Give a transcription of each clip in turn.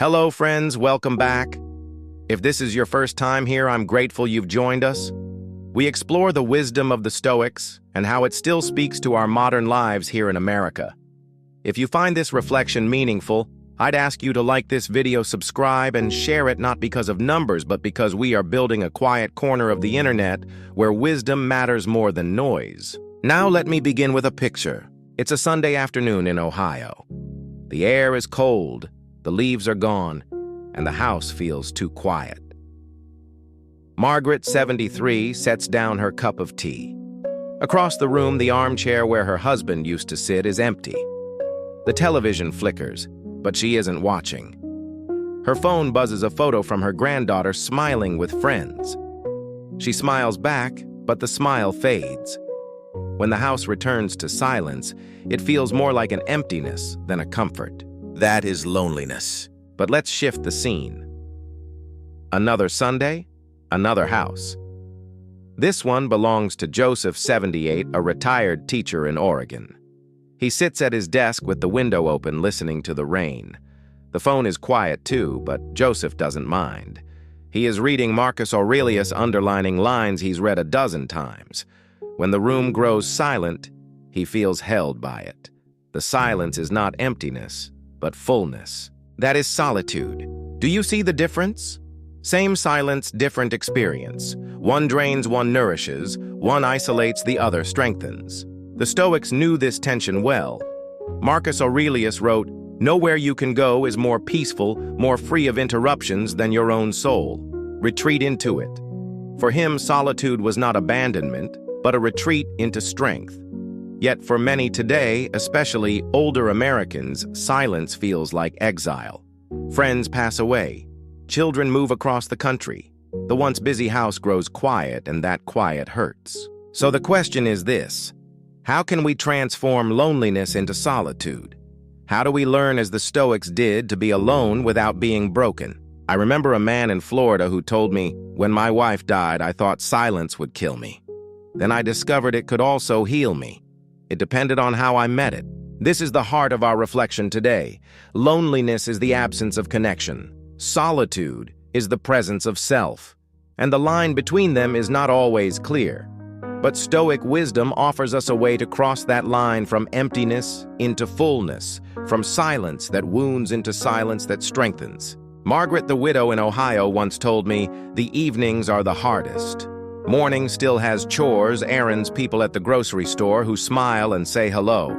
Hello, friends, welcome back. If this is your first time here, I'm grateful you've joined us. We explore the wisdom of the Stoics and how it still speaks to our modern lives here in America. If you find this reflection meaningful, I'd ask you to like this video, subscribe, and share it not because of numbers, but because we are building a quiet corner of the internet where wisdom matters more than noise. Now let me begin with a picture. It's a Sunday afternoon in Ohio. The air is cold, the leaves are gone, and the house feels too quiet. Margaret, 73, sets down her cup of tea. Across the room, the armchair where her husband used to sit is empty. The television flickers, but she isn't watching. Her phone buzzes a photo from her granddaughter smiling with friends. She smiles back, but the smile fades. When the house returns to silence, it feels more like an emptiness than a comfort. That is loneliness. But let's shift the scene. Another Sunday, another house. This one belongs to Joseph, 78, a retired teacher in Oregon. He sits at his desk with the window open, listening to the rain. The phone is quiet too, but Joseph doesn't mind. He is reading Marcus Aurelius, underlining lines he's read a dozen times. When the room grows silent, he feels held by it. The silence is not emptiness, but fullness. That is solitude. Do you see the difference? Same silence, different experience. One drains, one nourishes. One isolates, the other strengthens. The Stoics knew this tension well. Marcus Aurelius wrote, "Nowhere you can go is more peaceful, more free of interruptions than your own soul. Retreat into it." For him, solitude was not abandonment, but a retreat into strength. Yet for many today, especially older Americans, silence feels like exile. Friends pass away. Children move across the country. The once busy house grows quiet, and that quiet hurts. So the question is this: how can we transform loneliness into solitude? How do we learn, as the Stoics did, to be alone without being broken? I remember a man in Florida who told me, "When my wife died, I thought silence would kill me. Then I discovered it could also heal me. It depended on how I met it." This is the heart of our reflection today. Loneliness is the absence of connection. Solitude is the presence of self. And the line between them is not always clear. But Stoic wisdom offers us a way to cross that line from emptiness into fullness, from silence that wounds into silence that strengthens. Margaret, the widow in Ohio, once told me, "The evenings are the hardest." Morning still has chores, errands, people at the grocery store who smile and say hello.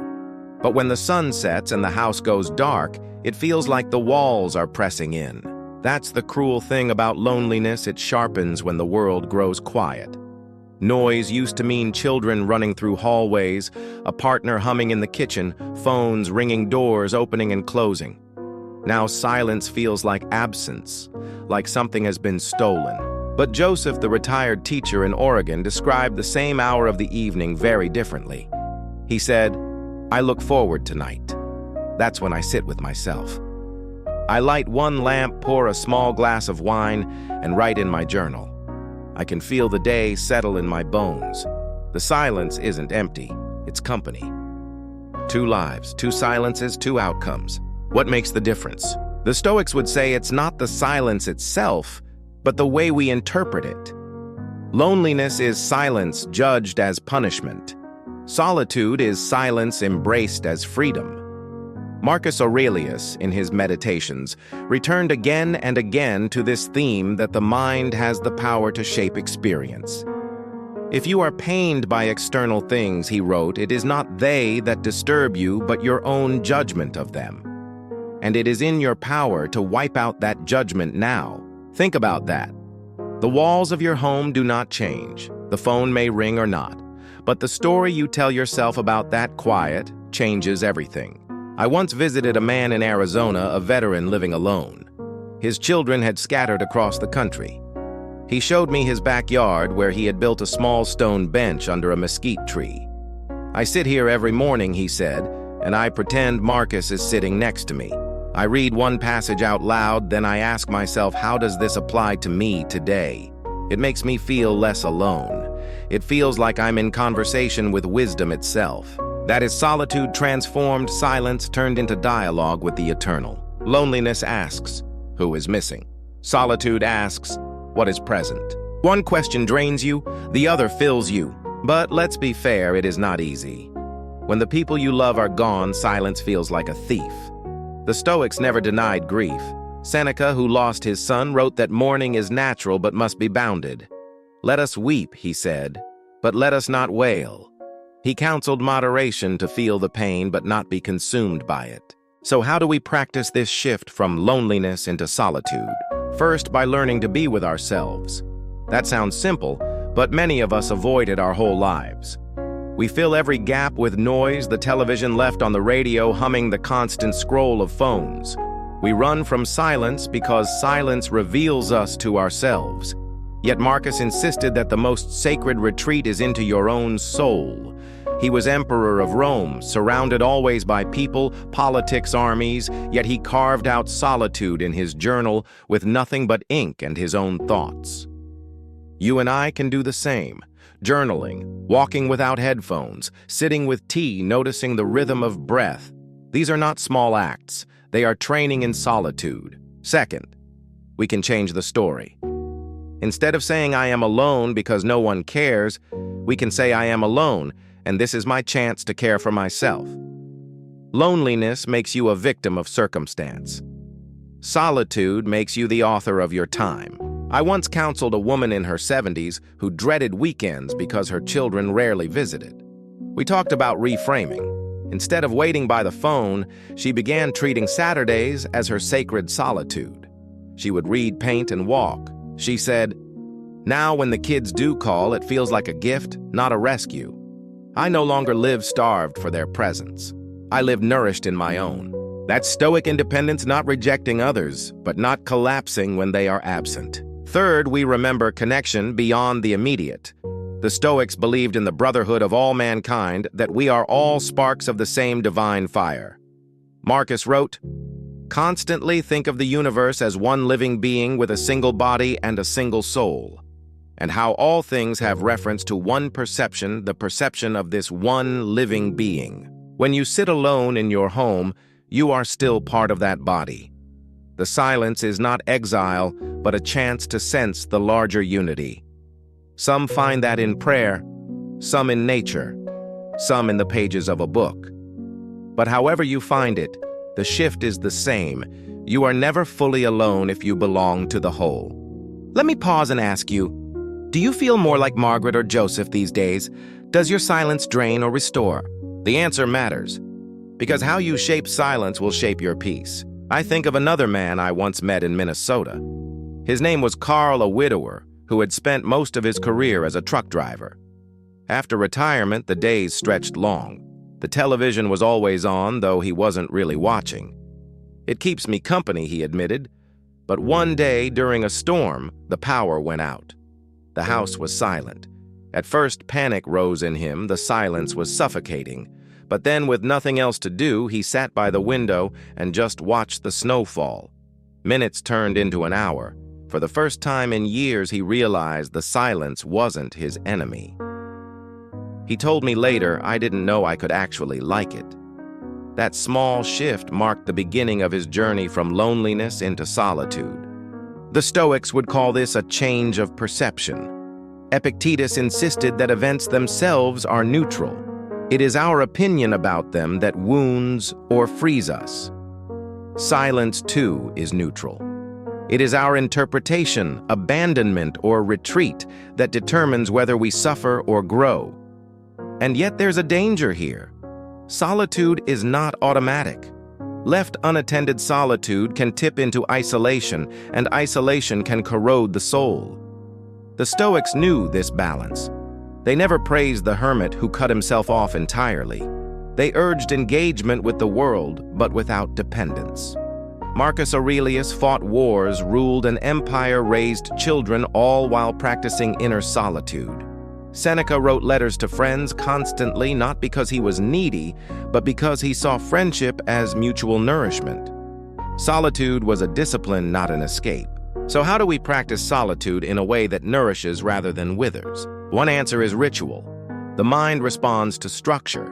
But when the sun sets and the house goes dark, it feels like the walls are pressing in. That's the cruel thing about loneliness. It sharpens when the world grows quiet. Noise used to mean children running through hallways, a partner humming in the kitchen, phones ringing, doors opening and closing. Now silence feels like absence, like something has been stolen. But Joseph, the retired teacher in Oregon, described the same hour of the evening very differently. He said, "I look forward to night. That's when I sit with myself. I light one lamp, pour a small glass of wine, and write in my journal. I can feel the day settle in my bones. The silence isn't empty, it's company." Two lives, two silences, two outcomes. What makes the difference? The Stoics would say it's not the silence itself, but the way we interpret it. Loneliness is silence judged as punishment. Solitude is silence embraced as freedom. Marcus Aurelius, in his Meditations, returned again and again to this theme that the mind has the power to shape experience. "If you are pained by external things," he wrote, "it is not they that disturb you, but your own judgment of them. And it is in your power to wipe out that judgment now." Think about that. The walls of your home do not change. The phone may ring or not. But the story you tell yourself about that quiet changes everything. I once visited a man in Arizona, a veteran living alone. His children had scattered across the country. He showed me his backyard where he had built a small stone bench under a mesquite tree. "I sit here every morning," he said, "and I pretend Marcus is sitting next to me. I read one passage out loud, then I ask myself, how does this apply to me today? It makes me feel less alone. It feels like I'm in conversation with wisdom itself." That is solitude transformed, silence turned into dialogue with the eternal. Loneliness asks, Who is missing? Solitude asks, what is present? One question drains you, the other fills you. But let's be fair, it is not easy. When the people you love are gone, silence feels like a thief. The Stoics never denied grief. Seneca, who lost his son, wrote that mourning is natural but must be bounded. Let us weep, he said, but let us not wail. He counseled moderation to feel the pain but not be consumed by it. So how do we practice this shift from loneliness into solitude? First, by learning to be with ourselves. That sounds simple, but many of us avoid it our whole lives. We fill every gap with noise, the television left on the radio humming the constant scroll of phones. We run from silence because silence reveals us to ourselves. Yet Marcus insisted that the most sacred retreat is into your own soul. He was emperor of Rome, surrounded always by people, politics, armies, yet he carved out solitude in his journal with nothing but ink and his own thoughts. You and I can do the same. Journaling, walking without headphones, sitting with tea, noticing the rhythm of breath. These are not small acts. They are training in solitude. Second, we can change the story. Instead of saying I am alone because no one cares, we can say I am alone, and this is my chance to care for myself. Loneliness makes you a victim of circumstance. Solitude makes you the author of your time. I once counseled a woman in her 70s who dreaded weekends because her children rarely visited. We talked about reframing. Instead of waiting by the phone, she began treating Saturdays as her sacred solitude. She would read, paint, and walk. She said, "Now when the kids do call, it feels like a gift, not a rescue. I no longer live starved for their presence. I live nourished in my own." That's Stoic independence, not rejecting others, but not collapsing when they are absent. Third, we remember connection beyond the immediate. The Stoics believed in the brotherhood of all mankind, that we are all sparks of the same divine fire. Marcus wrote, "Constantly think of the universe as one living being with a single body and a single soul, and how all things have reference to one perception, the perception of this one living being. When you sit alone in your home, you are still part of that body. The silence is not exile, but a chance to sense the larger unity. Some find that in prayer, some in nature, some in the pages of a book. But however you find it, the shift is the same. You are never fully alone if you belong to the whole." Let me pause and ask you, do you feel more like Margaret or Joseph these days? Does your silence drain or restore? The answer matters, because how you shape silence will shape your peace. I think of another man I once met in Minnesota. His name was Carl, a widower, who had spent most of his career as a truck driver. After retirement, the days stretched long. The television was always on, though he wasn't really watching. "It keeps me company," he admitted. But one day, during a storm, the power went out. The house was silent. At first, panic rose in him. The silence was suffocating. But then, with nothing else to do, he sat by the window and just watched the snow fall. Minutes turned into an hour. For the first time in years, he realized the silence wasn't his enemy. He told me later, I didn't know I could actually like it. That small shift marked the beginning of his journey from loneliness into solitude. The Stoics would call this a change of perception. Epictetus insisted that events themselves are neutral. It is our opinion about them that wounds or frees us. Silence, too, is neutral. It is our interpretation, abandonment, or retreat that determines whether we suffer or grow. And yet there's a danger here. Solitude is not automatic. Left unattended, solitude can tip into isolation, and isolation can corrode the soul. The Stoics knew this balance. They never praised the hermit who cut himself off entirely. They urged engagement with the world, but without dependence. Marcus Aurelius fought wars, ruled an empire, raised children, all while practicing inner solitude. Seneca wrote letters to friends constantly, not because he was needy, but because he saw friendship as mutual nourishment. Solitude was a discipline, not an escape. So how do we practice solitude in a way that nourishes rather than withers? One answer is ritual. The mind responds to structure.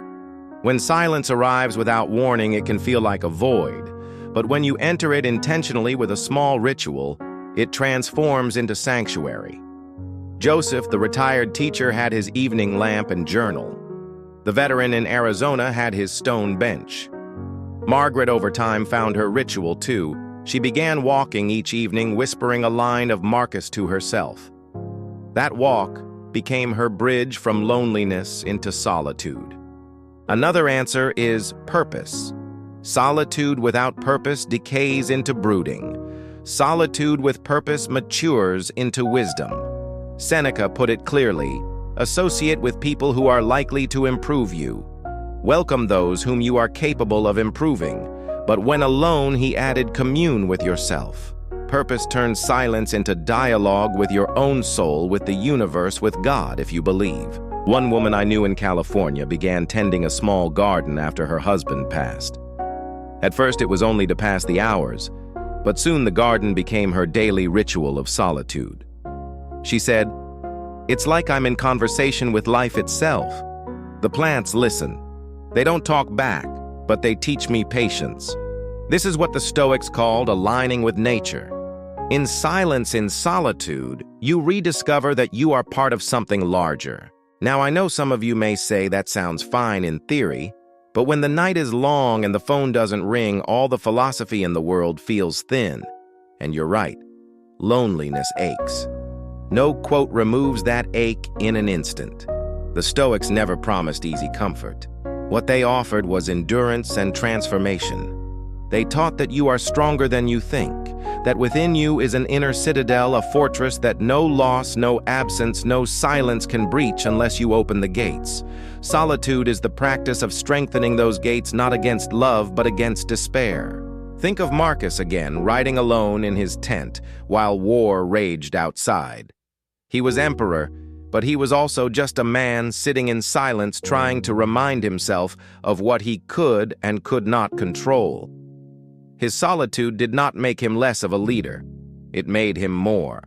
When silence arrives without warning, it can feel like a void. but when you enter it intentionally with a small ritual, it transforms into sanctuary. Joseph, the retired teacher, had his evening lamp and journal. The veteran in Arizona had his stone bench. Margaret, over time, found her ritual too. She began walking each evening, whispering a line of Marcus to herself. That walk became her bridge from loneliness into solitude. Another answer is purpose. Solitude without purpose decays into brooding. Solitude with purpose matures into wisdom. Seneca put it clearly: associate with people who are likely to improve you. Welcome those whom you are capable of improving. But when alone, he added, commune with yourself. Purpose turns silence into dialogue with your own soul, with the universe, with God, if you believe. One woman I knew in California began tending a small garden after her husband passed. At first, it was only to pass the hours, but soon the garden became her daily ritual of solitude. She said, "It's like I'm in conversation with life itself. The plants listen. They don't talk back, but they teach me patience." This is what the Stoics called aligning with nature. In silence, in solitude, you rediscover that you are part of something larger. Now, I know some of you may say that sounds fine in theory, but when the night is long and the phone doesn't ring, all the philosophy in the world feels thin. And you're right, loneliness aches. No quote removes that ache in an instant. The Stoics never promised easy comfort. What they offered was endurance and transformation. They taught that you are stronger than you think, that within you is an inner citadel, a fortress that no loss, no absence, no silence can breach unless you open the gates. Solitude is the practice of strengthening those gates not against love but against despair. Think of Marcus again, riding alone in his tent while war raged outside. He was emperor, but he was also just a man sitting in silence trying to remind himself of what he could and could not control. His solitude did not make him less of a leader. It made him more.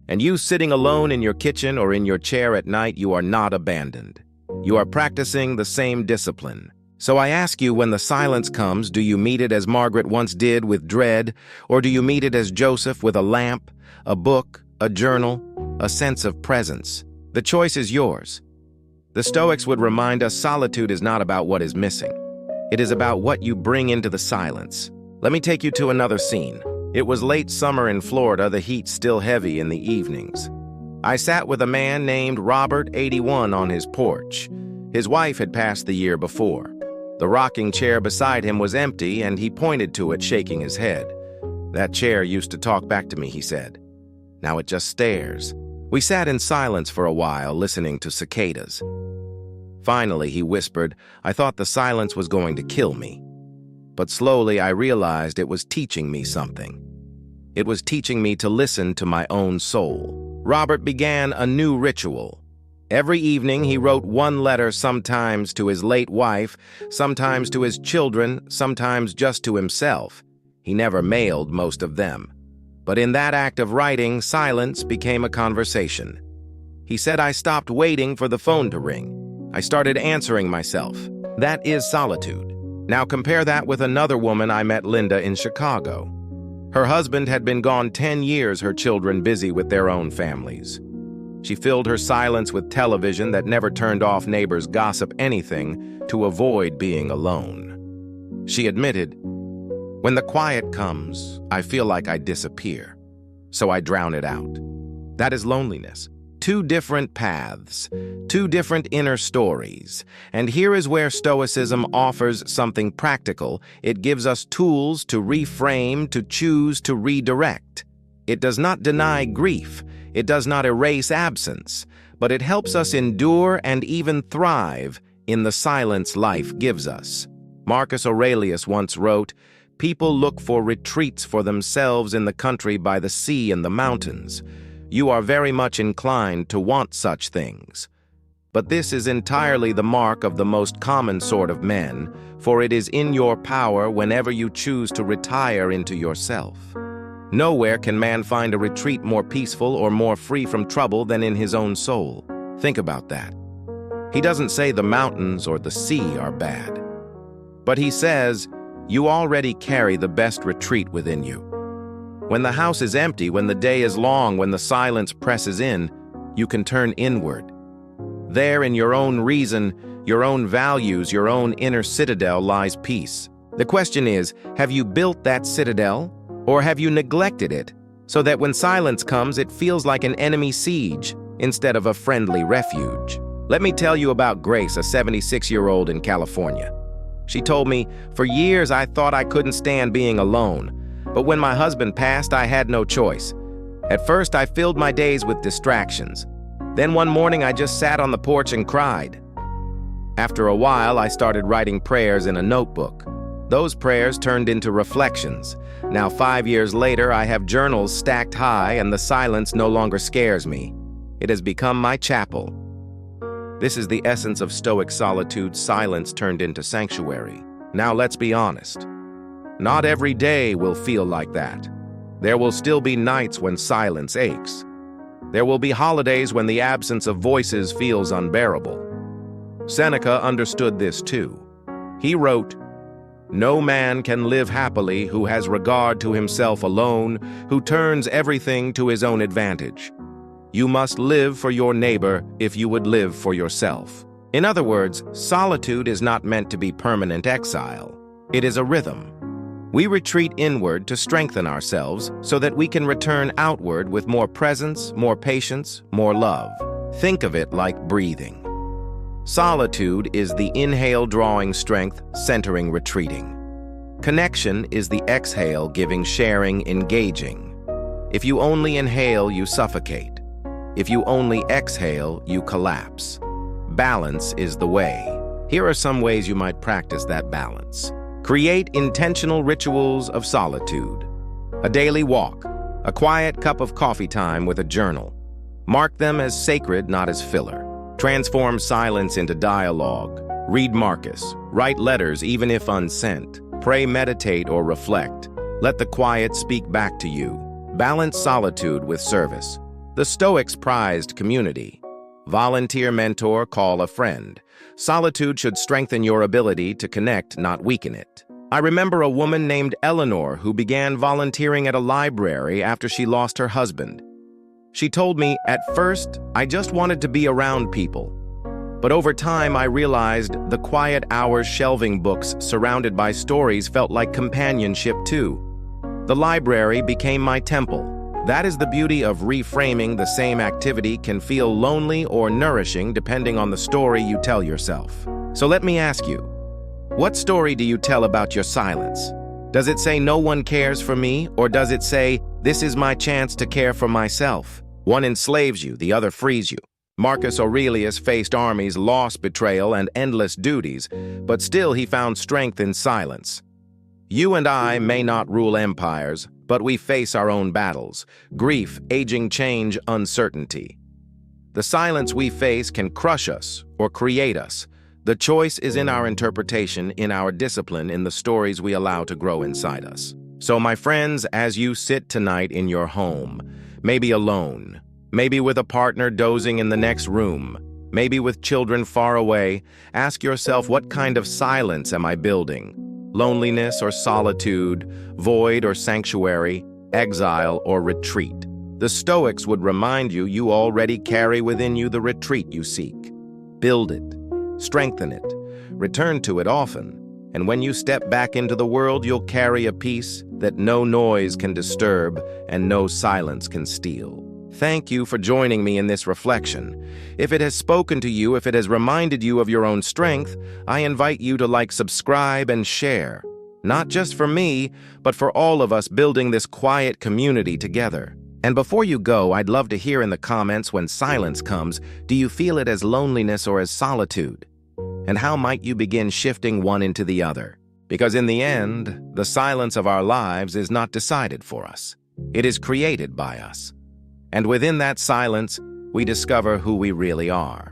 And you sitting alone in your kitchen or in your chair at night, you are not abandoned. You are practicing the same discipline. So I ask you, when the silence comes, do you meet it as Margaret once did, with dread, or do you meet it as Joseph, with a lamp, a book, a journal, a sense of presence? The choice is yours. The Stoics would remind us solitude is not about what is missing. It is about what you bring into the silence. Let me take you to another scene. It was late summer in Florida, the heat still heavy in the evenings. I sat with a man named Robert, 81, on his porch. His wife had passed the year before. The rocking chair beside him was empty, and he pointed to it, shaking his head. "That chair used to talk back to me," he said. "Now it just stares." We sat in silence for a while, listening to cicadas. Finally, he whispered, "I thought the silence was going to kill me." But slowly I realized it was teaching me something. It was teaching me to listen to my own soul. Robert began a new ritual. Every evening he wrote one letter, sometimes to his late wife, sometimes to his children, sometimes just to himself. He never mailed most of them. But in that act of writing, silence became a conversation. He said, "I stopped waiting for the phone to ring. I started answering myself." That is solitude. Now compare that with another woman I met, Linda, in Chicago. Her husband had been gone 10 years, her children busy with their own families. She filled her silence with television that never turned off, neighbors' gossip, anything to avoid being alone. She admitted, "When the quiet comes, I feel like I disappear, so I drown it out." That is loneliness. Two different paths, two different inner stories. And here is where Stoicism offers something practical. It gives us tools to reframe, to choose, to redirect. It does not deny grief. It does not erase absence, but it helps us endure and even thrive in the silence life gives us. Marcus Aurelius once wrote, "People look for retreats for themselves in the country, by the sea and the mountains. You are very much inclined to want such things. But this is entirely the mark of the most common sort of men, for it is in your power whenever you choose to retire into yourself. Nowhere can man find a retreat more peaceful or more free from trouble than in his own soul." Think about that. He doesn't say the mountains or the sea are bad, but he says, You already carry the best retreat within you. When the house is empty, when the day is long, when the silence presses in, you can turn inward. There, in your own reason, your own values, your own inner citadel lies peace. The question is, have you built that citadel, or have you neglected it, so that when silence comes, it feels like an enemy siege instead of a friendly refuge? Let me tell you about Grace, a 76-year-old in California. She told me, "For years I thought I couldn't stand being alone, but when my husband passed, I had no choice. At first, I filled my days with distractions. Then one morning, I just sat on the porch and cried. After a while, I started writing prayers in a notebook. Those prayers turned into reflections. Now, 5 years later, I have journals stacked high, and the silence no longer scares me. It has become my chapel." This is the essence of Stoic solitude, silence turned into sanctuary. Now, let's be honest. Not every day will feel like that. There will still be nights when silence aches. There will be holidays when the absence of voices feels unbearable. Seneca understood this too. He wrote, "No man can live happily who has regard to himself alone, who turns everything to his own advantage. You must live for your neighbor if you would live for yourself." In other words, solitude is not meant to be permanent exile. It is a rhythm. We retreat inward to strengthen ourselves so that we can return outward with more presence, more patience, more love. Think of it like breathing. Solitude is the inhale drawing strength, centering retreating. Connection is the exhale giving sharing, engaging. If you only inhale, you suffocate. If you only exhale, you collapse. Balance is the way. Here are some ways you might practice that balance. Create intentional rituals of solitude. A daily walk, a quiet cup of coffee time with a journal. Mark them as sacred, not as filler. Transform silence into dialogue. Read Marcus. Write letters even if unsent. Pray, meditate, or reflect. Let the quiet speak back to you. Balance solitude with service. The Stoics prized community. Volunteer, mentor, call a friend. Solitude should strengthen your ability to connect, not weaken it. I remember a woman named Eleanor who began volunteering at a library after she lost her husband. She told me, "At first, I just wanted to be around people. But over time, I realized the quiet hours shelving books surrounded by stories felt like companionship too. The library became my temple." That is the beauty of reframing. The same activity can feel lonely or nourishing depending on the story you tell yourself. So let me ask you, what story do you tell about your silence? Does it say no one cares for me, or does it say this is my chance to care for myself? One enslaves you, the other frees you. Marcus Aurelius faced armies, loss, betrayal, and endless duties, but still he found strength in silence. You and I may not rule empires, but we face our own battles: grief, aging, change, uncertainty. The silence we face can crush us or create us. The choice is in our interpretation, in our discipline, in the stories we allow to grow inside us. So, my friends, as you sit tonight in your home, maybe alone, maybe with a partner dozing in the next room, maybe with children far away, ask yourself, what kind of silence am I building? Loneliness or solitude, void or sanctuary, exile or retreat? The Stoics would remind you you already carry within you the retreat you seek. Build it, strengthen it, return to it often, and when you step back into the world, you'll carry a peace that no noise can disturb and no silence can steal. Thank you for joining me in this reflection. If it has spoken to you, if it has reminded you of your own strength, I invite you to like, subscribe, and share. Not just for me, but for all of us building this quiet community together. And before you go, I'd love to hear in the comments, when silence comes, do you feel it as loneliness or as solitude? And how might you begin shifting one into the other? Because in the end, the silence of our lives is not decided for us. It is created by us. And within that silence, we discover who we really are.